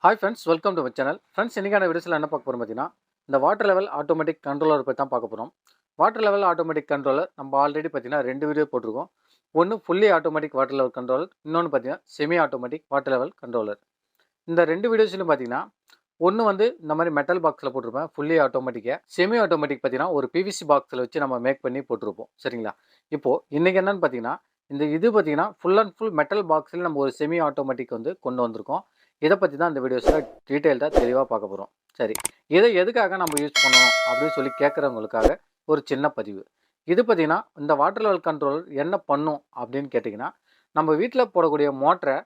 Hi friends, welcome to my channel. Friends, இன்றைக்கான வீடியோஸில் என்ன பார்க்க போகிறோம் பார்த்தீங்கன்னா, இந்த வாட்டர் லெவல் ஆட்டோமேட்டிக் கண்ட்ரோலர் பற்றி தான் பார்க்க போகிறோம். வாட்டர் லெவல் ஆட்டோமேட்டிக் கண்ட்ரோலர் நம்ம ஆல்ரெடி பார்த்தீங்கன்னா 2 வீடியோ போட்டிருக்கோம். ஒன்று fully automatic water level controller, இன்னொன்று பார்த்தீங்கன்னா semi automatic water level controller. இந்த 2 வீடியோஸ்லையும் பார்த்தீங்கன்னா, ஒன்று வந்து இந்த மாதிரி மெட்டல் பாக்ஸில் போட்டிருப்பேன் ஃபுல்லி ஆட்டோமேட்டிக்காக. செமி ஆட்டோமேட்டிக் பார்த்தீங்கன்னா ஒரு பிவிசி பாக்ஸில் வச்சு நம்ம மேக் பண்ணி போட்டிருப்போம். சரிங்களா? இப்போது இன்றைக்கி என்னென்னு பார்த்தீங்கன்னா, இது பார்த்தீங்கன்னா ஃபுல் அண்ட் ஃபுல் மெட்டல் பாக்ஸில் நம்ம ஒரு செமி ஆட்டோமேட்டிக் வந்து கொண்டு வந்திருக்கோம். இதை பற்றி தான் இந்த வீடியோஸில் டீட்டெயில்டாக தெளிவாக பார்க்க போகிறோம். சரி, இதை எதுக்காக நம்ம யூஸ் பண்ணணும் அப்படின்னு சொல்லி கேட்குறவங்களுக்காக ஒரு சின்ன பதிவு. இது பார்த்திங்கன்னா இந்த வாட்டர் லெவல் கண்ட்ரோலர் என்ன பண்ணும் அப்படின்னு கேட்டிங்கன்னா, நம்ம வீட்டில் போடக்கூடிய மோட்டரை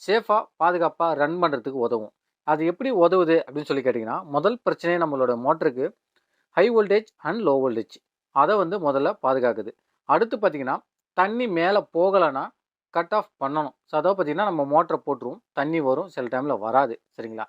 சேஃபாக பாதுகாப்பாக ரன் பண்ணுறதுக்கு உதவும். அது எப்படி உதவுது அப்படின்னு சொல்லி கேட்டிங்கன்னா, முதல் பிரச்சனையே நம்மளோட மோட்டருக்கு high voltage and low voltage அதை வந்து முதல்ல பாதுகாக்குது. அடுத்து பார்த்திங்கன்னா, தண்ணி மேலே போகலைன்னா கட் ஆஃப் பண்ணணும். ஸோ அதாவது பார்த்திங்கன்னா நம்ம மோட்டரை போட்டுருவோம், தண்ணி வரும், சில டைமில் வராது. சரிங்களா?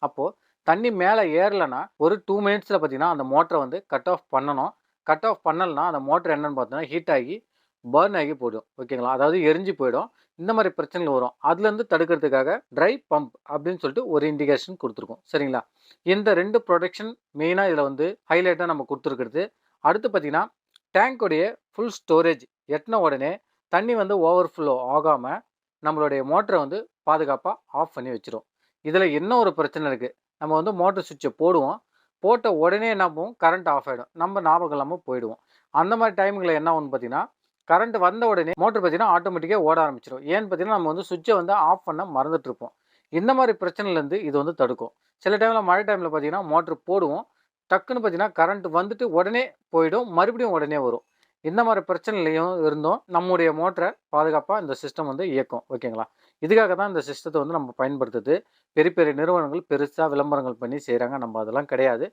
அப்போது தண்ணி மேலே ஏறலைன்னா ஒரு 2 மினிட்ஸில் பார்த்திங்கன்னா அந்த மோட்டரை வந்து கட் ஆஃப் பண்ணணும். கட் ஆஃப் பண்ணலைன்னா அந்த மோட்டர் என்னென்னு பார்த்தோன்னா ஹீட் ஆகி பர்ன் ஆகி போய்டும். ஓகேங்களா? அதாவது எரிஞ்சு போயிடும். இந்த மாதிரி பிரச்சனைகள் வரும். அதுலேருந்து தடுக்கிறதுக்காக ட்ரை பம்ப் அப்படின்னு சொல்லிட்டு ஒரு இண்டிகேஷன் கொடுத்துருக்கோம். சரிங்களா? இந்த 2 ப்ரொடெக்ஷன் மெயினாக இதில் வந்து ஹைலைட்டாக நம்ம கொடுத்துருக்கிறது. அடுத்து பார்த்திங்கன்னா டேங்க்குடைய ஃபுல் ஸ்டோரேஜ் எட்டின உடனே தண்ணி வந்து ஓவர்ஃப்ளோ ஆகாமல் நம்மளுடைய மோட்டரை வந்து பாதுகாப்பாக ஆஃப் பண்ணி வச்சிடும். இதில் என்ன ஒரு பிரச்சனை இருக்குது, நம்ம வந்து மோட்டர் சுவிட்சை போடுவோம், போட்ட உடனே என்ன ஆகும், கரண்ட் ஆஃப் ஆகிடும், நம்ம ஞாபகம் இல்லாமல் போயிடுவோம். அந்த மாதிரி டைமில் என்ன ஆகும்னு பார்த்தீங்கன்னா, கரண்ட் வந்த உடனே மோட்டர் பார்த்தீங்கன்னா ஆட்டோமேட்டிக்காக ஓட ஆரம்பிச்சிடும். ஏன்னு பார்த்தீங்கன்னா நம்ம வந்து சுவிட்சை வந்து ஆஃப் பண்ண மறந்துட்டுருப்போம். இந்த மாதிரி பிரச்சனைலேருந்து இது வந்து தடுக்கும். சில டைமில் மழை டைமில் பார்த்தீங்கன்னா மோட்ரு போடுவோம், டக்குன்னு பார்த்தீங்கன்னா கரண்ட் வந்துட்டு உடனே போயிடும், மறுபடியும் உடனே வரும். இந்த மாதிரி பிரச்சனைலையும் இருந்தும் நம்முடைய மோட்டரை பாதுகாப்பாக இந்த சிஸ்டம் வந்து இயக்கும். ஓகேங்களா? இதுக்காக தான் இந்த சிஸ்டத்தை வந்து நம்ம பயன்படுத்துது. பெரிய பெரிய நிறுவனங்கள் பெருசாக விளம்பரங்கள் பண்ணி செய்கிறாங்க. நம்ம அதெல்லாம் கிடையாது.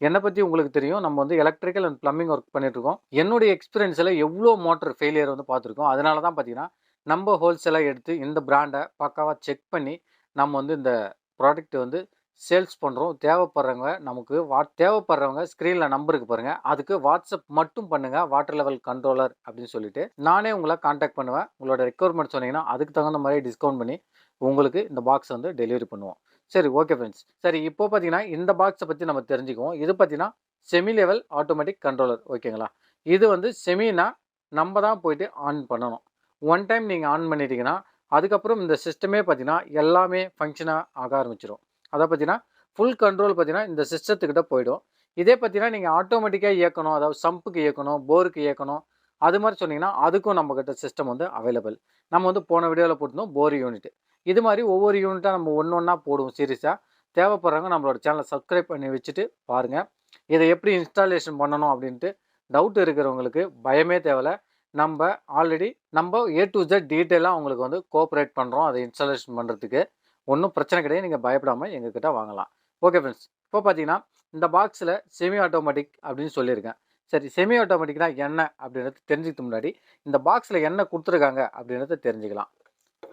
என்னை பற்றி உங்களுக்கு தெரியும், நம்ம வந்து எலக்ட்ரிக்கல் அண்ட் ப்ளம்பிங் ஒர்க் பண்ணிட்டுருக்கோம். என்னுடைய எக்ஸ்பீரியன்ஸில் எவ்வளோ மோட்டர் ஃபெயிலியர் வந்து பார்த்துருக்கோம். அதனால தான் பார்த்தீங்கன்னா நம்ம ஹோல்சேலாக எடுத்து இந்த பிராண்டை பக்காவாக செக் பண்ணி நம்ம வந்து இந்த ப்ராடக்ட் வந்து சேல்ஸ் பண்ணுறோம். தேவைப்படுறவங்க நமக்கு தேவைப்படுறவங்க ஸ்க்ரீனில் நம்பருக்கு பாருங்கள், அதுக்கு வாட்ஸ்அப் மட்டும் பண்ணுங்கள், வாட்டர் லெவல் கண்ட்ரோலர் அப்படின்னு சொல்லிட்டு நானே உங்களை காண்டாக்ட் பண்ணுவேன். உங்களோட ரெக்குவயர்மெண்ட் சொன்னீங்கன்னா அதுக்கு தகுந்த மாதிரி டிஸ்கவுண்ட் பண்ணி உங்களுக்கு இந்த பாக்ஸ் வந்து டெலிவரி பண்ணுவோம். சரி, ஓகே ஃப்ரெண்ட்ஸ். சரி, இப்போ பார்த்தீங்கன்னா இந்த பாக்ஸை பற்றி நம்ம தெரிஞ்சுக்குவோம். இது பார்த்தீங்கன்னா செமி லெவல் ஆட்டோமேட்டிக் கண்ட்ரோலர். ஓகேங்களா? இது வந்து செமினா நம்ம தான் போயிட்டு ஆன் பண்ணணும். ஒன் டைம் நீங்கள் ஆன் பண்ணிட்டீங்கன்னா அதுக்கப்புறம் இந்த சிஸ்டமே பார்த்தீங்கன்னா எல்லாமே ஃபங்க்ஷனாக ஆக ஆரம்பிச்சிடும். அதை பார்த்தீங்கன்னா ஃபுல் கண்ட்ரோல் பார்த்தீங்கன்னா இந்த சிஸ்டத்துக்கிட்ட போயிடும். இதே பார்த்தீங்கன்னா நீங்கள் ஆட்டோமேட்டிக்காக இயக்கணும், அதாவது சம்புக்கு இயக்கணும், போருக்கு இயக்கணும், அது மாதிரி சொன்னீங்கன்னா அதுக்கும் நம்மக்கிட்ட சிஸ்டம் வந்து அவைலபிள். நம்ம வந்து போன வீடியோவில் போட்டிருந்தோம் போர் யூனிட். இது மாதிரி ஒவ்வொரு யூனிட்டாக நம்ம ஒன்று ஒன்றா போடுவோம் சீரியஸாக. தேவைப்படுறவங்க நம்மளோட சேனலை சப்ஸ்கிரைப் பண்ணி வச்சுட்டு பாருங்கள். இதை எப்படி இன்ஸ்டாலேஷன் பண்ணணும் அப்படின்ட்டு டவுட் இருக்கிறவங்களுக்கு பயமே தேவையில்லை. நம்ம ஆல்ரெடி நம்ம A to Z டீட்டெயிலாக உங்களுக்கு வந்து கோஆப்ரேட் பண்ணுறோம். அதை இன்ஸ்டாலேஷன் பண்ணுறதுக்கு ஒன்றும் பிரச்சனை கிடையாது. நீங்கள் பயப்படாமல் எங்ககிட்ட வாங்கலாம். ஓகே ஃப்ரெண்ட்ஸ், இப்போ பார்த்தீங்கன்னா இந்த பாக்ஸில் செமி ஆட்டோமேட்டிக் அப்படின்னு சொல்லியிருக்கேன். சரி, செமி ஆட்டோமேட்டிக்னா என்ன அப்படின்றது தெரிஞ்சுக்க முன்னாடி இந்த பாக்ஸில் என்ன கொடுத்துருக்காங்க அப்படின்றத தெரிஞ்சுக்கலாம்.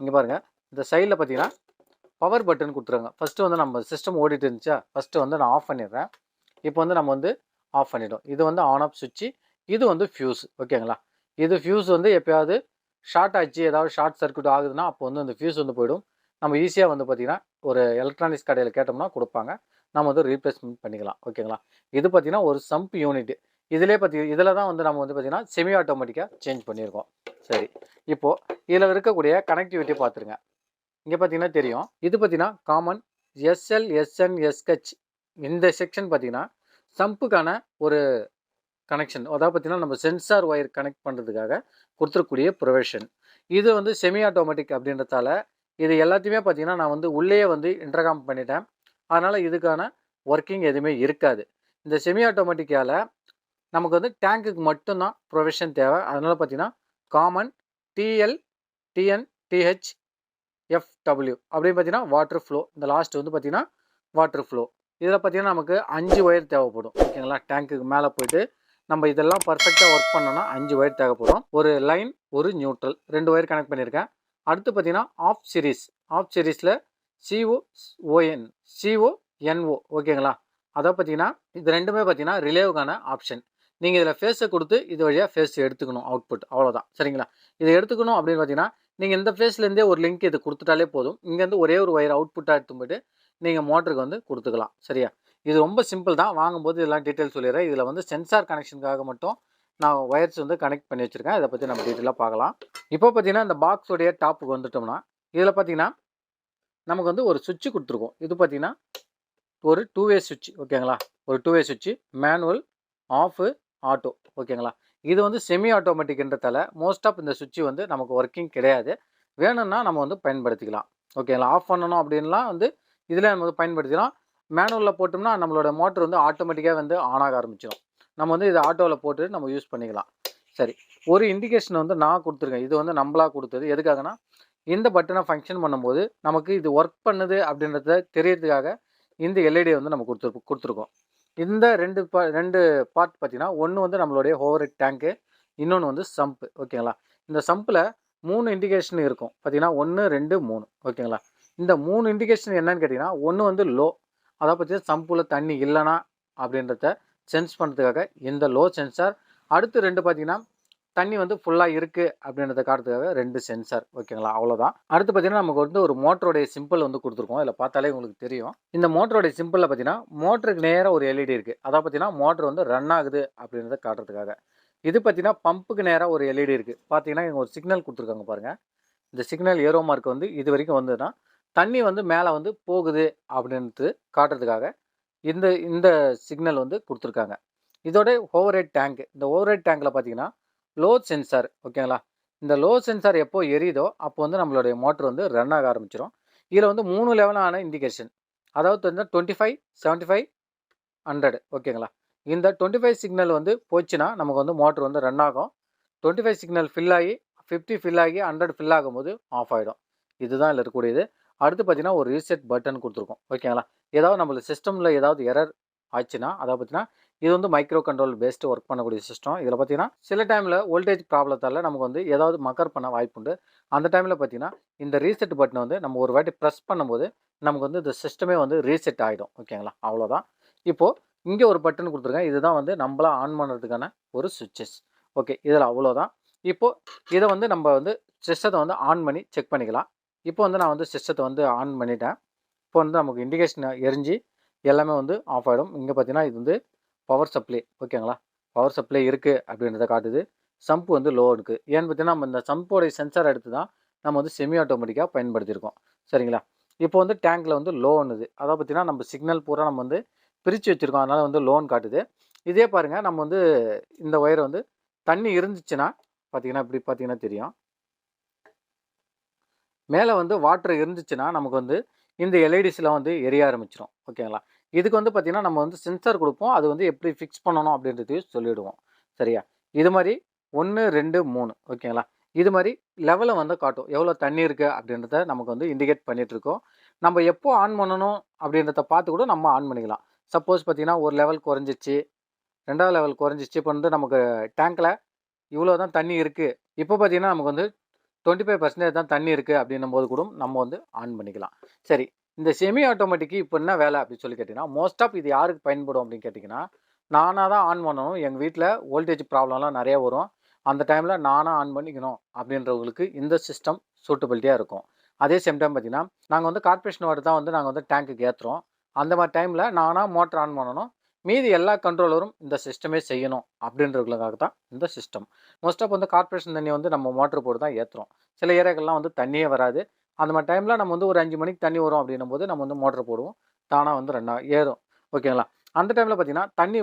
இங்கே பாருங்கள், இந்த சைடில் பார்த்தீங்கன்னா பவர் பட்டன் கொடுத்துருக்காங்க. ஃபஸ்ட்டு வந்து நம்ம சிஸ்டம் ஓடிட்டு இருந்துச்சா, ஃபஸ்ட்டு வந்து நான் ஆஃப் பண்ணிடுறேன். இப்போ வந்து நம்ம வந்து ஆஃப் பண்ணிவிடும். இது வந்து ஆன் ஆஃப் சுவிட்சு, இது வந்து ஃபியூஸ். ஓகேங்களா? இது ஃபியூஸ் வந்து எப்போயாவது ஷார்ட் ஆச்சு, ஏதாவது ஷார்ட் சர்க்யூட் ஆகுதுன்னா அப்போ வந்து அந்த ஃபியூஸ் வந்து போயிடும். நம்ம ஈஸியாக வந்து பார்த்திங்கன்னா ஒரு எலக்ட்ரானிக்ஸ் கடையில் கேட்டோம்னா கொடுப்பாங்க, நம்ம வந்து ரீப்ளேஸ்மெண்ட் பண்ணிக்கலாம். ஓகேங்களா? இது பார்த்திங்கன்னா ஒரு சம்ப் யூனிட். இதில் தான் வந்து நம்ம வந்து பார்த்திங்கன்னா செமி ஆட்டோமேட்டிக்காக சேஞ்ச் பண்ணியிருக்கோம். சரி, இப்போது இதில் இருக்கக்கூடிய கனெக்டிவிட்டி பார்த்துருங்க. இங்கே பார்த்தீங்கன்னா தெரியும், இது பார்த்தீங்கன்னா காமன் SL SN SH. இந்த செக்ஷன் பார்த்தீங்கன்னா சம்புக்கான ஒரு கனெக்ஷன், அதாவது பார்த்தீங்கன்னா நம்ம சென்சார் ஒயர் கனெக்ட் பண்ணுறதுக்காக கொடுத்துருக்கூடிய ப்ரொவிஷன். இது வந்து செமி ஆட்டோமேட்டிக் அப்படின்றதால இது எல்லாத்தையுமே பார்த்தீங்கன்னா நான் வந்து உள்ளே வந்து இன்டர்காம் பண்ணிட்டேன். அதனால் இதுக்கான ஒர்க்கிங் எதுவுமே இருக்காது. இந்த செமி ஆட்டோமேட்டிக்கால் நமக்கு வந்து டேங்க்குக்கு மட்டும்தான் ப்ரொவிஷன் தேவை. அதனால் பார்த்தீங்கன்னா common TL TN TH FW அப்படின்னு பார்த்தீங்கன்னா வாட்டர் ஃப்ளோ. இந்த லாஸ்ட் வந்து பார்த்தீங்கன்னா வாட்டர் ஃப்ளோ. இதில் பார்த்தீங்கன்னா நமக்கு 5 ஒயர் தேவைப்படும். ஓகேங்களா? டேங்க்குக்கு மேலே போயிட்டு நம்ம இதெல்லாம் பர்ஃபெக்டாக ஒர்க் பண்ணோன்னா 5 ஒயர் தேவைப்படும். ஒரு லைன், ஒரு நியூட்ரல், 2 ஒயர் கனெக்ட் பண்ணியிருக்கேன். அடுத்து பார்த்தீங்கன்னா ஆஃப் சீரீஸில் CON CONO. ஓகேங்களா? அதை பார்த்தீங்கன்னா இது ரெண்டுமே பார்த்தீங்கன்னா ரிலேவுக்கான ஆப்ஷன். நீங்கள் இதில் ஃபேஸை கொடுத்து இது வழியாக ஃபேஸ் எடுத்துக்கணும், அவுட்புட், அவ்வளோதான். சரிங்களா? இதை எடுத்துக்கணும் அப்படின்னு பார்த்தீங்கன்னா நீங்கள் இந்த ஃபேஸ்லேருந்தே ஒரு லிங்க் இது கொடுத்துட்டாலே போதும். இங்கேருந்து ஒரே ஒரு ஒயர் அவுட்புட்டாக எடுத்து போய்ட்டு நீங்கள் மோட்டருக்கு வந்து கொடுத்துக்கலாம். சரியா? இது ரொம்ப சிம்பிள் தான். வாங்கும்போது இதெல்லாம் டீட்டெயில் சொல்லிடுறேன். இதில் வந்து சென்சார் கனெக்ஷனுக்காக மட்டும் நான் ஒயர்ஸ் வந்து கனெக்ட் பண்ணி வச்சுருக்கேன். இதை பற்றி நம்ம டீட்டெயிலாக பார்க்கலாம். இப்போ பார்த்தீங்கன்னா இந்த பாக்ஸோடைய டாப்புக்கு வந்துட்டோம்னா இதில் பார்த்தீங்கன்னா நமக்கு வந்து ஒரு சுவிட்ச் கொடுத்துருக்கோம். இது பார்த்தீங்கன்னா ஒரு 2 வே சுவிட்ச். ஓகேங்களா? ஒரு 2 வே சுவிட்ச், மேனுவல், ஆஃபு, ஆட்டோ. ஓகேங்களா? இது வந்து செமி ஆட்டோமேட்டிக்ன்றதால மோஸ்ட் ஆஃப் இந்த சுவிட்ச் வந்து நமக்கு ஒர்க்கிங் கிடையாது. வேணும்னா நம்ம வந்து பயன்படுத்திக்கலாம். ஓகேங்களா? ஆஃப் பண்ணணும் அப்படின்லாம் வந்து இதில் நம்ம வந்து பயன்படுத்திக்கலாம். மேனுவலில் போட்டோம்னா நம்மளோட மோட்டர் வந்து ஆட்டோமேட்டிக்காக வந்து ஆன் ஆக ஆரம்பிச்சிடும். நம்ம வந்து இதை ஆட்டோவில் போட்டு நம்ம யூஸ் பண்ணிக்கலாம். சரி, ஒரு இண்டிகேஷன் வந்து நான் கொடுத்துருக்கேன். இது வந்து நம்மளாக கொடுத்தது. எதுக்காகனா இந்த பட்டனை ஃபங்க்ஷன் பண்ணும்போது நமக்கு இது ஒர்க் பண்ணுது அப்படின்றத தெரியறதுக்காக இந்த எல்இடி வந்து நம்ம கொடுத்துருக்கோம். இந்த ரெண்டு பார்ட் பார்த்தீங்கன்னா ஒன்று வந்து நம்மளுடைய ஓவர் ஹெட் டேங்க்கு, இன்னொன்று வந்து சம்ப்பு. ஓகேங்களா? இந்த சம்பில் 3 இண்டிகேஷன் இருக்கும். பார்த்தீங்கன்னா 1, 2, 3. ஓகேங்களா? இந்த 3 இண்டிகேஷன் என்னன்னு கேட்டிங்கன்னா ஒன்று வந்து லோ, அதை பார்த்தீங்கன்னா சம்பில் தண்ணி இல்லைனா அப்படின்றத சென்ஸ் பண்ணுறதுக்காக இந்த லோ சென்சார். அடுத்து 2 பார்த்தீங்கன்னா தண்ணி வந்து ஃபுல்லாக இருக்குது அப்படின்றத காட்டுறதுக்காக 2 சென்சார். ஓகேங்களா? அவ்வளோதான். அடுத்து பார்த்தீங்கன்னா நமக்கு வந்து ஒரு மோட்டருடைய சிம்பிள் வந்து கொடுத்துருக்கோம். இதில் பார்த்தாலே உங்களுக்கு தெரியும். இந்த மோட்டருடைய சிம்பிளில் பார்த்தீங்கன்னா மோட்டருக்கு நேராக ஒரு எல்இடி இருக்குது. அதான் பார்த்தீங்கன்னா மோட்டர் வந்து ரன் ஆகுது அப்படின்றத காட்டுறதுக்காக. இது பார்த்தீங்கன்னா பம்புக்கு நேராக ஒரு எல்இடி இருக்குது. பார்த்தீங்கன்னா இங்கே ஒரு சிக்னல் கொடுத்துருக்காங்க பாருங்கள். இந்த சிக்னல் ஏரோ மார்க் வந்து இது வரைக்கும் வந்ததுன்னா தண்ணி வந்து மேலே வந்து போகுது அப்படின்ட்டு காட்டுறதுக்காக இந்த இந்த சிக்னல் வந்து கொடுத்துருக்காங்க. இதோட ஓவர் ஹெட் டேங்க். இந்த ஓவர் ஹெட் டேங்கில் பார்த்தீங்கன்னா லோ சென்சார். ஓகேங்களா? இந்த லோ சென்சார் எப்போ எரியுதோ அப்போ வந்து நம்மளுடைய மோட்டர் வந்து ரன் ஆக ஆரம்பிச்சிடும். இதில் வந்து 3 லெவலான இண்டிகேஷன். அதாவது வந்து 25, 75, 100. ஓகேங்களா? இந்த 25 சிக்னல் வந்து போச்சுன்னா நமக்கு வந்து மோட்டர் வந்து ரன் ஆகும். 25 சிக்னல் ஃபில் ஆகி 50 ஃபில் ஆகி 100 ஃபில் ஆகும்போது ஆஃப் ஆகிடும். இதுதான் இதில் இருக்கக்கூடியது. அடுத்து பார்த்தீங்கன்னா ஒரு ரீசெட் பட்டன் கொடுத்துருக்கோம். ஓகேங்களா? ஏதாவது நம்மளுக்கு சிஸ்டமில் ஏதாவது எரர் ஆச்சுன்னா அதை பார்த்தீங்கன்னா இது வந்து மைக்ரோ கண்ட்ரோல் பேஸ்டு ஒர்க் பண்ணக்கூடிய சிஸ்டம். இதில் பார்த்தீங்கன்னா சில டைமில் வோல்டேஜ் ப்ராப்ளத்தால் நமக்கு வந்து ஏதாவது மக்கர் பண்ண வாய்ப்புண்டு. அந்த டைமில் பார்த்தீங்கன்னா இந்த ரீசெட் பட்டனை வந்து நம்ம ஒரு வாட்டி ப்ரெஸ் பண்ணும்போது நமக்கு வந்து இந்த சிஸ்டமே வந்து ரீசெட் ஆகிடும். ஓகேங்களா? அவ்வளோதான். இப்போது இங்கே ஒரு பட்டன் கொடுத்துருக்கேன். இதுதான் வந்து நம்மளா ஆன் பண்ணுறதுக்கான ஒரு சுவிட்சஸ். ஓகே, இதில் அவ்வளோதான். இப்போது இதை வந்து நம்ம வந்து சிஸ்டத்தை வந்து ஆன் பண்ணி செக் பண்ணிக்கலாம். இப்போ வந்து நான் வந்து சிஸ்டத்தை வந்து ஆன் பண்ணிட்டேன். இப்போ வந்து நமக்கு இண்டிகேஷன் எரிஞ்சு எல்லாமே வந்து ஆஃப் ஆகிடும். இங்கே பார்த்தீங்கன்னா இது வந்து பவர் சப்ளை. ஓகேங்களா? பவர் சப்ளை இருக்குது அப்படின்றத காட்டுது. சம்ப் வந்து லோ இருக்குது. ஏன்னு பார்த்தீங்கன்னா நம்ம இந்த சம்போடைய சென்சார் எடுத்து தான் நம்ம வந்து செமி ஆட்டோமேட்டிக்காக பயன்படுத்தியிருக்கோம். சரிங்களா? இப்போ வந்து டேங்க்கில் வந்து லோன்னுது. அதாவது பார்த்தீங்கன்னா நம்ம சிக்னல் பூரா நம்ம வந்து பிரித்து வச்சுருக்கோம். அதனால் வந்து லோன் காட்டுது. இதே பாருங்கள், நம்ம வந்து இந்த ஒயரை வந்து தண்ணி இருந்துச்சுன்னா பார்த்தீங்கன்னா இப்படி பார்த்தீங்கன்னா தெரியும். மேலே வந்து வாட்டர் இருந்துச்சுன்னா நமக்கு வந்து இந்த எல்இடிஸ்லாம் வந்து எரிய ஆரம்பிச்சிடும். ஓகேங்களா? இதுக்கு வந்து பார்த்திங்கன்னா நம்ம வந்து சென்சார் கொடுப்போம். அது வந்து எப்படி ஃபிக்ஸ் பண்ணணும் அப்படின்றதையும் சொல்லிவிடுவோம். சரியா? இது மாதிரி 1, 2, 3. ஓகேங்களா? இது மாதிரி லெவலை வந்து காட்டும். எவ்வளோ தண்ணி இருக்குது அப்படின்றத நமக்கு வந்து இண்டிகேட் பண்ணிகிட்ருக்கோம். நம்ம எப்போ ஆன் பண்ணணும் அப்படின்றத பார்த்து கூட நம்ம ஆன் பண்ணிக்கலாம். சப்போஸ் பார்த்திங்கன்னா ஒரு லெவல் குறைஞ்சிச்சு, 2வது லெவல் குறைஞ்சிச்சு. இப்போ வந்து நமக்கு டேங்க்கில் இவ்வளோ தான் தண்ணி இருக்குது. இப்போ பார்த்திங்கன்னா நமக்கு வந்து 25% தான் தண்ணி இருக்குது அப்படின்னும் போது கூட நம்ம வந்து ஆன் பண்ணிக்கலாம். சரி, இந்த செமி ஆட்டோமேட்டிக்கு இப்போ என்ன வேலை அப்படின்னு சொல்லி கேட்டிங்கன்னா மோஸ்ட் ஆஃப் இது யாருக்கு பயன்படும் அப்படின்னு கேட்டிங்கன்னா நானாக தான் ஆன் பண்ணணும். எங்கள் வீட்டில் வோல்டேஜ் ப்ராப்ளம்லாம் நிறைய வரும். அந்த டைமில் நானாக ஆன் பண்ணிக்கணும் அப்படின்றவங்களுக்கு இந்த சிஸ்டம் சூட்டபிலிட்டியாக இருக்கும். அதே சேம் டைம் பார்த்திங்கன்னா நாங்கள் வந்து கார்பரேஷன் வாட்டர் தான் வந்து நாங்கள் வந்து டேங்க்குக்கு ஏற்றுறோம். அந்த மாதிரி டைமில் நானாக மோட்டர் ஆன் பண்ணணும். மீதி எல்லா கண்ட்ரோலரும் இந்த சிஸ்டமே செய்யணும் அப்படின்றவங்களுக்காக தான் இந்த சிஸ்டம். மோஸ்ட் ஆஃப் வந்து கார்பரேஷன் தண்ணி வந்து நம்ம மோட்டர் போட்டு தான் ஏற்றுறோம். சில ஏரியாக்கள்லாம் வந்து தண்ணியே வராது. அந்த மாதிரி டைமில் நம்ம வந்து ஒரு 5 மணிக்கு தண்ணி வரும் அப்படின்னும் போது நம்ம வந்து மோட்டர் போடுவோம். தானாக வந்து ஏறும். ஓகேங்களா? அந்த டைமில் பார்த்தீங்கன்னா தண்ணி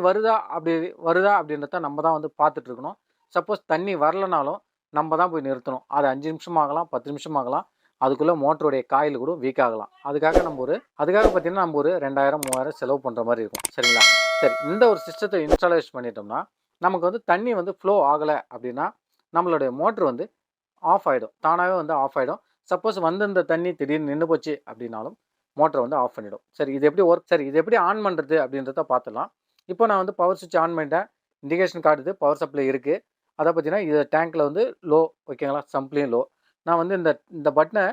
வருதா அப்படின்றத நம்ம தான் வந்து பார்த்துட்டு இருக்கணும். சப்போஸ் தண்ணி வரலனாலும் நம்ம தான் போய் நிறுத்தணும். அது 5 நிமிஷம் ஆகலாம், 10 நிமிஷம் ஆகலாம். அதுக்குள்ளே மோட்டருடைய காயில் கூட வீக் ஆகலாம். அதுக்காக பார்த்தீங்கன்னா நம்ம ஒரு 2000, 3000 செலவு பண்ணுற மாதிரி இருக்கும். சரிங்களா? சரி, இந்த ஒரு சிஸ்டத்தை இன்ஸ்டாலேஷன் பண்ணிட்டோம்னா நமக்கு வந்து தண்ணி வந்து ஃப்ளோ ஆகலை அப்படின்னா நம்மளுடைய மோட்ரு வந்து ஆஃப் ஆகிடும். தானாகவே வந்து ஆஃப் ஆகிடும். சப்போஸ் வந்து இந்த தண்ணி திடீர்னு நின்று போச்சு அப்படின்னாலும் மோட்டரை வந்து ஆஃப் பண்ணிவிடும். சரி, இது எப்படி ஆன் பண்ணுறது அப்படின்றத பார்த்துலாம். இப்போ நான் வந்து பவர் சுவிட்ச் ஆன் பண்ணிட்டேன். இண்டிகேஷன் காட்டுது, பவர் சப்ளை இருக்குது. அதை பார்த்தீங்கன்னா இது டேங்க்கில் வந்து லோ. ஓகேங்களா? சம்ப்ளையும் லோ. நான் வந்து இந்த பட்டனை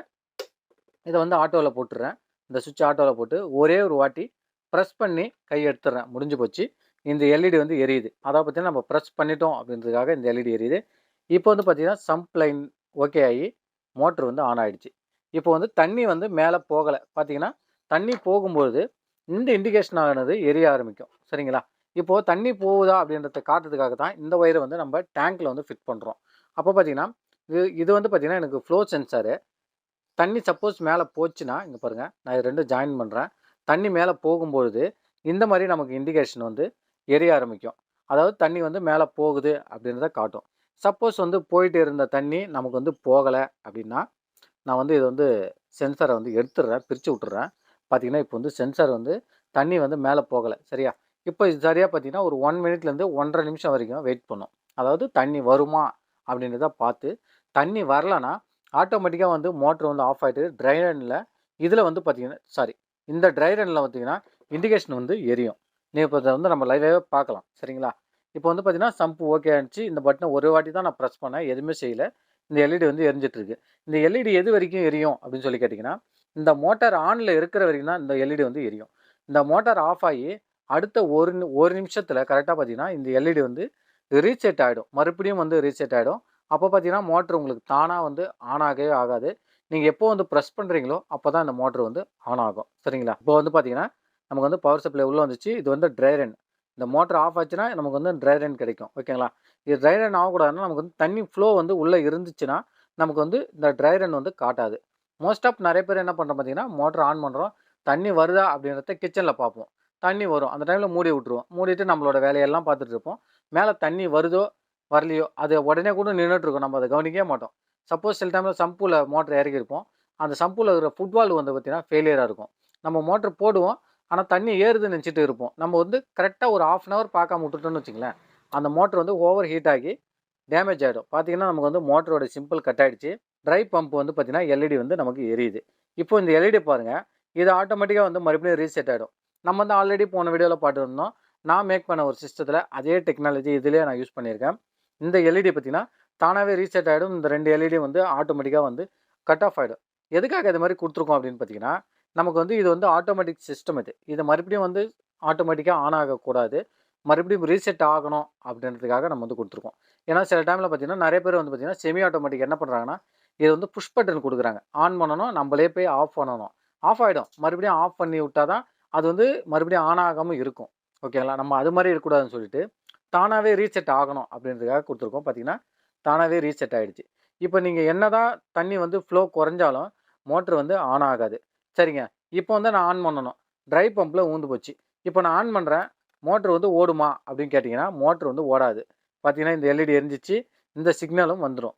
இதை வந்து ஆட்டோவில் போட்டுடுறேன். இந்த சுவிட்ச் ஆட்டோவில் போட்டு ஒரே ஒரு வாட்டி ப்ரெஸ் பண்ணி கை எடுத்துடுறேன். முடிஞ்சு போச்சு. இந்த எல்இடி வந்து எரியுது. அதாவது பார்த்தீங்கன்னா நம்ம ப்ரெஸ் பண்ணிட்டோம் அப்படின்றதுக்காக இந்த எல்இடி எரியுது. இப்போ வந்து பார்த்தீங்கன்னா சம்ப் லைன் ஓகே ஆகி மோட்ரு வந்து ஆன் ஆகிடுச்சு. இப்போ வந்து தண்ணி வந்து மேலே போகலை. பார்த்தீங்கன்னா தண்ணி போகும்போது இந்த இண்டிகேஷன் ஆனது எரிய ஆரம்பிக்கும். சரிங்களா? இப்போது தண்ணி போகுதா அப்படின்றத காட்டுறதுக்காக தான் இந்த ஒயரை வந்து நம்ம டேங்க்கில் வந்து ஃபிட் பண்ணுறோம். அப்போ பார்த்தீங்கன்னா, இது வந்து பார்த்தீங்கன்னா எனக்கு ஃப்ளோ சென்சாரு. தண்ணி சப்போஸ் மேலே போச்சுன்னா, இங்கே பாருங்கள் நான் இது 2ம் ஜாயின் பண்ணுறேன். தண்ணி மேலே போகும்பொழுது இந்த மாதிரி நமக்கு இண்டிகேஷன் வந்து எரிய ஆரம்பிக்கும். அதாவது தண்ணி வந்து மேலே போகுது அப்படின்றத காட்டும். சப்போஸ் வந்து போயிட்டு இருந்த தண்ணி நமக்கு வந்து போகலை அப்படின்னா, நான் வந்து இதை வந்து சென்சாரை வந்து எடுத்துடுறேன், பிரித்து விட்டுறேன். பார்த்தீங்கன்னா இப்போ வந்து சென்சார் வந்து தண்ணி வந்து மேலே போகலை. சரியா? இப்போ இது சரியாக பார்த்தீங்கன்னா ஒரு 1 மினிட்லேருந்து 1 1/2 நிமிஷம் வரைக்கும் வெயிட் பண்ணும். அதாவது தண்ணி வருமா அப்படின்றத பார்த்து, தண்ணி வரலன்னா ஆட்டோமேட்டிக்காக வந்து மோட்ரு வந்து ஆஃப் ஆகிட்டு ட்ரை ரன்னில் இதில் வந்து பார்த்தீங்கன்னா இந்த ட்ரை ரன்னில் பார்த்தீங்கன்னா இண்டிகேஷன் வந்து எரியும். நீ இப்போ இதை வந்து நம்ம லைவாகவே பார்க்கலாம். சரிங்களா? இப்போ வந்து பார்த்தீங்கன்னா சம்ப் ஓகே ஆகிடுச்சு. இந்த பட்டனை ஒரு வாட்டி தான் நான் ப்ரெஸ் பண்ணேன், எதுவுமே செய்யலை. இந்த எல்இடி வந்து எரிஞ்சிட்ருக்கு. இந்த எல்இடி எது வரைக்கும் எரியும் அப்படின்னு சொல்லி கேட்டிங்கன்னா, இந்த மோட்டார் ஆனில் இருக்கிற வரைக்கும் தான் இந்த எல்இடி வந்து எரியும். இந்த மோட்டார் ஆஃப் ஆகி அடுத்த ஒரு நிமிஷத்தில் கரெக்டாக பார்த்தீங்கன்னா இந்த எல்இடி வந்து ரீசெட் ஆகிடும். மறுபடியும் வந்து ரீசெட் ஆகிடும். அப்போ பார்த்தீங்கன்னா மோட்ரு உங்களுக்கு தானாக வந்து ஆன் ஆகவே ஆகாது. நீங்கள் எப்போ வந்து ப்ரெஸ் பண்ணுறீங்களோ அப்போ தான் இந்த மோட்ரு வந்து ஆன் ஆகும். சரிங்களா? இப்போ வந்து பார்த்தீங்கன்னா நமக்கு வந்து பவர் சப்ளை உள்ளே வந்துச்சு. இது வந்து ட்ரை ரன். இந்த மோட்ரு ஆஃப் ஆச்சுன்னா நமக்கு வந்து ட்ரை ரன் கிடைக்கும். ஓகேங்களா? இது ட்ரை ரன் ஆகக்கூடாதுன்னா நமக்கு வந்து தண்ணி ஃப்ளோ வந்து உள்ளே இருந்துச்சுன்னா நமக்கு வந்து இந்த ட்ரை ரன் வந்து காட்டாது. மோஸ்ட் ஆஃப் நிறைய பேர் என்ன பண்ணுறோம் பார்த்தீங்கன்னா, மோட்ரு ஆன் பண்ணுறோம். தண்ணி வருதா அப்படின்றத கிச்சனில் பார்ப்போம். தண்ணி வரும். அந்த டைமில் மூடி விட்ருவோம். மூடிட்டு நம்மளோட வேலையெல்லாம் பார்த்துட்டு இருப்போம். மேலே தண்ணி வருதோ வரலையோ அது உடனே கூட நின்றுட்டுருக்கும். நம்ம அதை கவனிக்கவே மாட்டோம். சப்போஸ் சில டைமில் சம்பில் மோட்ரு இறக்கியிருப்போம். அந்த சம்பில் இருக்கிற ஃபுட்வால் வந்து பார்த்திங்கன்னா ஃபெயிலியராக இருக்கும். நம்ம மோட்ரு போடுவோம். ஆனால் தண்ணி ஏறுதுன்னு நினச்சிட்டு இருப்போம். நம்ம வந்து கரெக்டாக ஒரு 1/2 அன் ஹவர் பார்க்காம விட்டுட்டோம்னு வச்சுங்களேன், அந்த மோட்ரு வந்து ஓவர் ஹீட் ஆகி டேமேஜ் ஆகிடும். பார்த்தீங்கன்னா நமக்கு வந்து மோட்டரோட சிம்பிள் கட் ஆகிடுச்சு. ட்ரை பம்ப் வந்து பார்த்தீங்கன்னா எல்இடி வந்து நமக்கு எரியுது. இப்போ இந்த எல்இடி பாருங்கள், இது ஆட்டோமேட்டிக்காக வந்து மறுபடியும் ரீசெட் ஆகிடும். நம்ம வந்து ஆல்ரெடி போன வீடியோவில் பார்த்துருந்தோம். நான் மேக் பண்ண ஒரு சிஸ்டத்தில் அதே டெக்னாலஜி இதிலே நான் யூஸ் பண்ணியிருக்கேன். இந்த எல்இடி பார்த்தீங்கன்னா தானாகவே ரீசெட் ஆகிடும். இந்த 2 எல்இடி வந்து ஆட்டோமேட்டிக்காக வந்து கட் ஆஃப் ஆகிடும். எதுக்காக இது மாதிரி கொடுத்துருக்கோம் அப்படின்னு பார்த்தீங்கன்னா, நமக்கு வந்து இது வந்து ஆட்டோமேட்டிக் சிஸ்டம் இது மறுபடியும் வந்து ஆட்டோமேட்டிக்காக ஆன் ஆகக்கூடாது. மறுபடியும் ரீசெட் ஆகணும் அப்படின்றதுக்காக நம்ம வந்து கொடுத்துருக்கோம். ஏன்னா சில டைமில் பார்த்தீங்கன்னா நிறைய பேர் வந்து பார்த்தீங்கன்னா செமி ஆட்டோமேட்டிக் என்ன பண்ணுறாங்கன்னா, இது வந்து புஷ் பட்டன் கொடுக்குறாங்க. ஆன் பண்ணணும், நம்மளே போய் ஆஃப் பண்ணணும். ஆஃப் ஆகிடும். மறுபடியும் ஆஃப் பண்ணி விட்டால் தான் அது வந்து மறுபடியும் ஆன் ஆகாமல் இருக்கும். ஓகேங்களா? நம்ம அது மாதிரி இருக்கக்கூடாதுன்னு சொல்லிட்டு தானாகவே ரீசெட் ஆகணும் அப்படின்றதுக்காக கொடுத்துருக்கோம். பார்த்தீங்கன்னா தானாகவே ரீசெட் ஆகிடுச்சு. இப்போ நீங்கள் என்ன தான் தண்ணி வந்து ஃப்ளோ குறைஞ்சாலும் மோட்ரு வந்து ஆன் ஆகாது. சரிங்க, இப்போ வந்து நான் ஆன் பண்ணணும். ட்ரை பம்பில் ஊந்து போச்சு. இப்போ நான் ஆன் பண்ணுறேன். மோட்ரு வந்து ஓடுமா அப்படின்னு கேட்டிங்கன்னா மோட்ரு வந்து ஓடாது. பார்த்தீங்கன்னா இந்த எல்இடி எரிஞ்சிச்சு. இந்த சிக்னலும் வந்துடும்.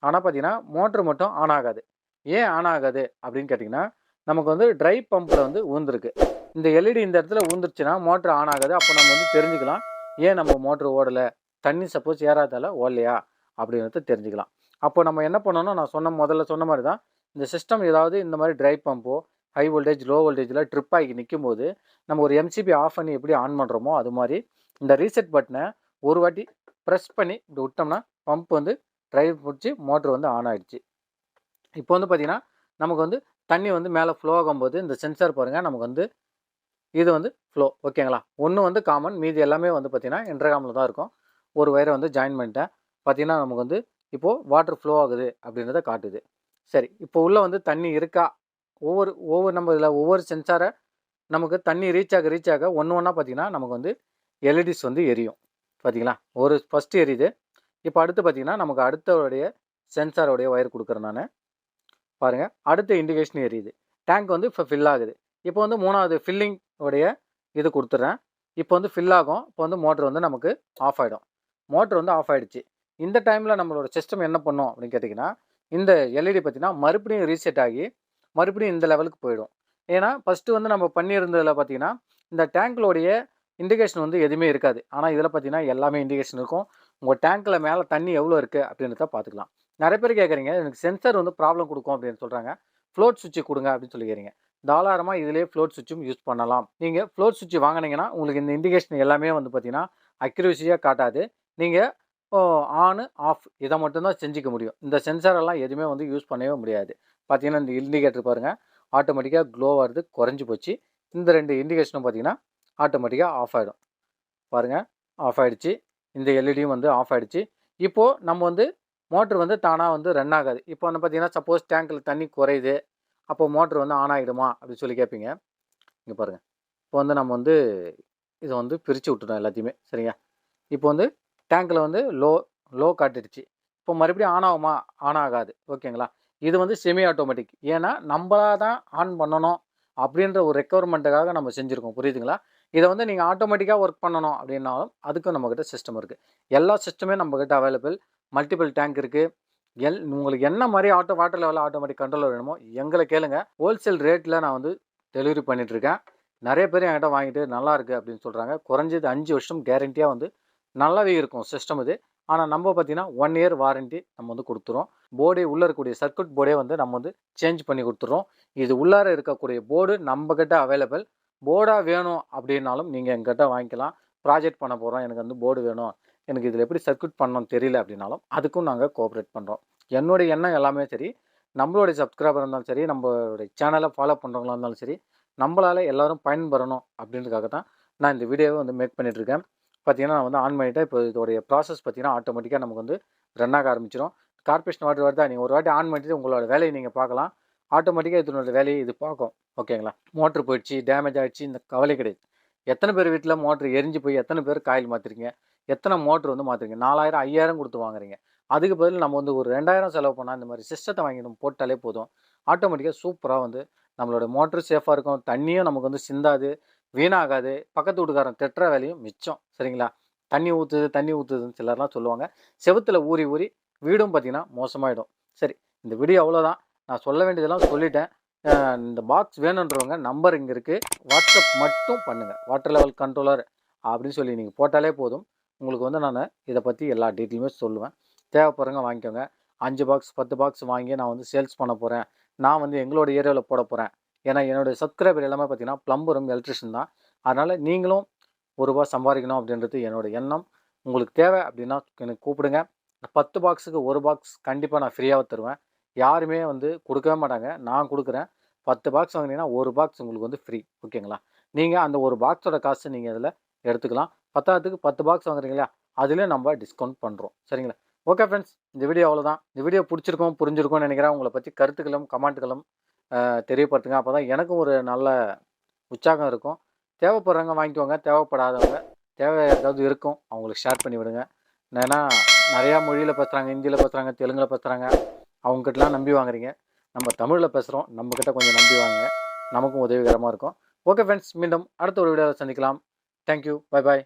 ஆனால் பார்த்தீங்கன்னா மோட்ரு மட்டும் ஆன் ஆகாது. ஏன் ஆன் ஆகாது அப்படின்னு கேட்டிங்கன்னா, நமக்கு வந்து ட்ரை பம்பில் வந்து ஊந்துருக்கு. இந்த எல்இடி இந்த இடத்துல ஊந்துருச்சுன்னா மோட்ரு ஆன் ஆகாது. அப்போ நம்ம வந்து தெரிஞ்சுக்கலாம், ஏன் நம்ம மோட்ரு ஓடலை, தண்ணி சப்போஸ் ஏறாதால ஓடலையா அப்படின்றத தெரிஞ்சுக்கலாம். அப்போ நம்ம என்ன பண்ணணும், நான் முதல்ல சொன்ன மாதிரி தான், இந்த சிஸ்டம் ஏதாவது இந்த மாதிரி ட்ரை பம்போ ஹை வோல்டேஜ் லோ வோல்டேஜில் ட்ரிப் ஆகி நிற்கும்போது நம்ம ஒரு எம்சிபி ஆஃப் பண்ணி எப்படி ஆன் பண்ணுறோமோ அது மாதிரி இந்த ரீசெட் பட்டனை ஒரு வாட்டி ப்ரெஸ் பண்ணி இப்படி விட்டோம்னா பம்ப் வந்து ட்ரைவ் பிடிச்சி மோட்ரு வந்து ஆன் ஆகிடுச்சு. இப்போ வந்து பார்த்திங்கன்னா நமக்கு வந்து தண்ணி வந்து மேலே ஃப்ளோ ஆகும்போது இந்த சென்சார் பாருங்கள், நமக்கு வந்து இது வந்து ஃப்ளோ. ஓகேங்களா? ஒன்று வந்து காமன், மீதி எல்லாமே வந்து பார்த்திங்கன்னா இன்டர்காமில் தான் இருக்கும். ஒரு ஒயரை வந்து ஜாயின் பண்ணிட்டேன். பார்த்திங்கன்னா நமக்கு வந்து இப்போது வாட்டர் ஃப்ளோ ஆகுது அப்படின்றத காட்டுது. சரி, இப்போ உள்ளே வந்து தண்ணி இருக்கா, ஒவ்வொரு நம்ம இதில் ஒவ்வொரு சென்சாரை நமக்கு தண்ணி ரீச் ஆக ஒன்று ஒன்றா பார்த்திங்கன்னா நமக்கு வந்து எல்இடிஸ் வந்து எரியும். பார்த்திங்களா? ஒரு ஃபஸ்ட்டு எரியுது. இப்போ அடுத்து பார்த்திங்கன்னா நமக்கு அடுத்தோடைய சென்சாரோடைய ஒயர் கொடுக்குறேன் நான். பாருங்கள், அடுத்த இண்டிகேஷன் எரியுது. டேங்க் வந்து இப்போ ஃபில் ஆகுது. இப்போ வந்து 3வது ஃபில்லிங் உடைய இது கொடுத்துட்றேன். இப்போ வந்து ஃபில் ஆகும். இப்போ வந்து மோட்ரு வந்து நமக்கு ஆஃப் ஆகிடும். மோட்ரு வந்து ஆஃப் ஆகிடுச்சு. இந்த டைமில் நம்மளோட சிஸ்டம் என்ன பண்ணும் அப்படின்னு கேட்டிங்கன்னா, இந்த எல்இடி பார்த்திங்கன்னா மறுபடியும் ரீசெட் ஆகி மறுபடியும் இந்த லெவலுக்கு போயிடும். ஏன்னா ஃபஸ்ட்டு வந்து நம்ம பண்ணியிருந்ததில் பார்த்திங்கன்னா இந்த டேங்க்லோடைய இண்டிகேஷன் வந்து எதுவுமே இருக்காது. ஆனால் இதில் பார்த்திங்கன்னா எல்லாமே இண்டிகேஷன் இருக்கும். உங்கள் டேங்க்கில் மேலே தண்ணி எவ்வளோ இருக்குது அப்படின்றத பார்த்துக்கலாம். நிறைய பேர் கேட்குறீங்க, எனக்கு சென்சார் வந்து ப்ராப்ளம் கொடுக்கும் அப்படின்னு சொல்கிறாங்க. ஃப்ளோட் சுவிட்ச் கொடுங்க அப்படின்னு சொல்லிக்கிறீங்க. தாராளமாக இதிலே ஃப்ளோட் சுவிட்சும் யூஸ் பண்ணலாம். நீங்கள் ஃப்ளோட் சுவிட்ச் வாங்கினீங்கன்னா உங்களுக்கு இந்த இண்டிகேஷன் எல்லாமே வந்து பார்த்திங்கன்னா அக்யூரஸியாக காட்டாது. நீங்கள் ஆனு ஆஃப் இதை மட்டும்தான் செஞ்சுக்க முடியும். இந்த சென்சாரெல்லாம் எதுவுமே வந்து யூஸ் பண்ணவே முடியாது. பார்த்திங்கன்னா இந்த இண்டிகேட்டர் பாருங்கள், ஆட்டோமேட்டிக்காக க்ளோ ஆகிறது குறைஞ்சி போச்சு. இந்த 2 இண்டிகேஷனும் பார்த்திங்கன்னா ஆட்டோமேட்டிக்காக ஆஃப் ஆகிடும். பாருங்கள், ஆஃப் ஆகிடுச்சு. இந்த எல்இடியும் வந்து ஆஃப் ஆகிடுச்சு. இப்போது நம்ம வந்து மோட்ரு வந்து தானாக வந்து ரன் ஆகாது. இப்போ வந்து பார்த்திங்கன்னா சப்போஸ் டேங்க்கில் தண்ணி குறையுது, அப்போ மோட்ரு வந்து ஆன் ஆகிடுமா அப்படின்னு சொல்லி கேட்பீங்க. இங்கே பாருங்கள். இப்போ வந்து நம்ம வந்து இதை வந்து பிரித்து விட்டுட்டோம் எல்லாத்தையுமே. சரிங்க. இப்போ வந்து டேங்க்கில் வந்து லோ காட்டிடுச்சு. இப்போ மறுபடியும் ஆன் ஆகுமா? ஆன் ஆகாது. ஓகேங்களா? இது வந்து செமி ஆட்டோமேட்டிக். ஏன்னா நம்மளா தான் ஆன் பண்ணணும் அப்படின்ற ஒரு ரெக்யர்மெண்ட்டுக்காக நம்ம செஞ்சுருக்கோம். புரியுதுங்களா? இதை வந்து நீங்கள் ஆட்டோமேட்டிக்காக ஒர்க் பண்ணணும் அப்படின்னாலும் அதுக்கும் நம்மக்கிட்ட சிஸ்டம் இருக்குது. எல்லா சிஸ்டமே நம்மக்கிட்ட அவைலபிள். மல்டிபிள் டேங்க் இருக்குது. உங்களுக்கு என்ன மாதிரி வாட்டர் லெவல் ஆட்டோமேட்டிக் கண்ட்ரோலர் வேணுமோ எங்களை கேளுங்க. ஹோல்சேல் ரேட்டில் நான் வந்து டெலிவரி பண்ணிகிட்ருக்கேன். நிறைய பேர் என்கிட்ட வாங்கிட்டு நல்லா இருக்குது அப்படின்னு சொல்கிறாங்க. குறைஞ்சது 5 வருஷம் கேரண்டியாக வந்து நல்லாவே இருக்கும் சிஸ்டம் இது. ஆனால் நம்ம பார்த்தீங்கன்னா 1 இயர் வாரண்ட்டி நம்ம வந்து கொடுத்துறோம். போர்டே உள்ளே இருக்கக்கூடிய சர்க்யூட் போர்டே வந்து நம்ம வந்து சேஞ்ச் பண்ணி கொடுத்துறோம். இது உள்ளார இருக்கக்கூடிய போர்டு நம்மக்கிட்ட அவைலபிள். போர்டாக வேணும் அப்படின்னாலும் நீங்கள் எங்கிட்ட வாங்கிக்கலாம். ப்ராஜெக்ட் பண்ண போகிறோம், எனக்கு வந்து போர்டு வேணும், எனக்கு இதில் எப்படி சர்க்யூட் பண்ணணும்னு தெரியல அப்படின்னாலும் அதுக்கும் நாங்கள் கோஆப்ரேட் பண்ணுறோம். என்னுடைய எண்ணம் எல்லாமே சரி, நம்மளுடைய சப்ஸ்கிரைபர் இருந்தாலும் சரி, நம்மளுடைய சேனலை ஃபாலோ பண்ணுறவங்களா இருந்தாலும் சரி, நம்மளால் எல்லோரும் பயன்பெறணும் அப்படின்றதுக்காக தான் நான் இந்த வீடியோவை வந்து மேக் பண்ணிகிட்ருக்கேன். பார்த்தீங்கன்னா நான் வந்து ஆன் பண்ணிவிட்டேன். இப்போ இதோடைய ப்ராசஸ் பார்த்தீங்கன்னா ஆட்டோமேட்டிக்காக நமக்கு வந்து ரன் ஆக ஆரம்பிச்சிடும். கார்பரேஷன் வாட்டர் வருதா, நீங்கள் ஒரு வாட்டி ஆன் பண்ணிட்டு உங்களோட வேலையை நீங்கள் பார்க்கலாம். ஆட்டோமேட்டிக்காக இதனோட வேலையை இது பார்க்கும். ஓகேங்களா? மோட்ரு போயிடுச்சு, டேமேஜ் ஆகிடுச்சு, இந்த கவலை கிடையாது. எத்தனை பேர் வீட்டில் மோட்ரு எரிஞ்சு போய் எத்தனை பேர் காயில் மாற்றுறீங்க, எத்தனை மோட்ரு வந்து மாற்றுறீங்க, 4000 5000 கொடுத்து வாங்குறீங்க. அதுக்கு பதில் நம்ம வந்து ஒரு 2000 செலவு பண்ணால் இந்த மாதிரி சிஸ்டத்தை வாங்கி நம்ம போட்டாலே போதும். ஆட்டோமேட்டிக்காக சூப்பராக வந்து நம்மளோட மோட்ரு சேஃபாக இருக்கும். தண்ணியும் நமக்கு வந்து சிந்தாது, வீணாகாது. பக்கத்து வீட்டுக்காரன் திட்டுற வேலையும் மிச்சம். சரிங்களா? தண்ணி ஊற்றுதுன்னு சிலர்லாம் சொல்லுவாங்க. செவுத்தில் ஊறி ஊறி வீடும் பார்த்திங்கன்னா மோசமாயிடும். சரி, இந்த வீடியோ அவ்வளோதான். நான் சொல்ல வேண்டியதெல்லாம் சொல்லிட்டேன். இந்த பாக்ஸ் வேணுன்றவங்க நம்பர் இங்கே இருக்குது. வாட்ஸ்அப் மட்டும் பண்ணுங்கள். வாட்டர் லெவல் கண்ட்ரோலர் அப்படின்னு சொல்லி நீங்கள் போட்டாலே போதும். உங்களுக்கு வந்து நான் இதை பற்றி எல்லா டீட்டெயிலுமே சொல்லுவேன். தேவைப்படுறவங்க வாங்கிக்கோங்க. 5 பாக்ஸ் 10 பாக்ஸ் வாங்கி நான் வந்து சேல்ஸ் பண்ண போகிறேன். நான் வந்து எங்களோட ஏரியாவில் போட போகிறேன். ஏன்னா என்னுடைய சப்ஸ்கிரைபர் எல்லாமே பார்த்தீங்கன்னா ப்ளம்பரும் எலக்ட்ரிஷியன் தான். அதனால் நீங்களும் ரூ. 1 சம்பாதிக்கணும் அப்படின்றது என்னோடய எண்ணம். உங்களுக்கு தேவை அப்படின்னா எனக்கு கூப்பிடுங்க. 10 பாக்ஸுக்கு 1 பாக்ஸ் கண்டிப்பாக நான் ஃப்ரீயாக தருவேன். யாருமே வந்து கொடுக்கவே மாட்டாங்க. நான் கொடுக்குறேன். 10 பாக்ஸ் வாங்கினீங்கன்னா 1 பாக்ஸ் உங்களுக்கு வந்து ஃப்ரீ. ஓகேங்களா? நீங்கள் அந்த 1 பாக்ஸோட காசு நீங்கள் இதில் எடுத்துக்கலாம். 10த்துக்கு 10 பாக்ஸ் வாங்குறீங்களா, அதிலே நம்ம டிஸ்கவுண்ட் பண்ணுறோம். சரிங்களா? ஓகே ஃப்ரெண்ட்ஸ், இந்த வீடியோ அவ்வளோதான். இந்த வீடியோ பிடிச்சிருக்கும் புரிஞ்சிருக்கும்னு நினைக்கிறேன். உங்களை பற்றி கருத்துக்களும் கமெண்ட்டுகளும் தெரியப்படுத்துங்க. அப்போ தான் எனக்கும் ஒரு நல்ல உற்சாகம் இருக்கும். தேவைப்படுறவங்க வாங்கிக்கோங்க. தேவைப்படாதவங்க தேவை ஏதாவது இருக்கும் அவங்களுக்கு ஷேர் பண்ணி விடுங்க. ஏன்னா நிறையா மொழியில் பேசுகிறாங்க, ஹிந்தியில் பேசுகிறாங்க, தெலுங்கில் பேசுகிறாங்க. அவங்ககிட்டலாம் நம்பி வாங்குறீங்க. நம்ம தமிழில் பேசுகிறோம், நம்மக்கிட்ட கொஞ்சம் நம்பி வாங்குங்க. நமக்கும் உதவிகரமாக இருக்கும். ஓகே ஃப்ரெண்ட்ஸ், மீண்டும் அடுத்த ஒரு வீடியோவில் சந்திக்கலாம். தேங்க்யூ. Bye bye.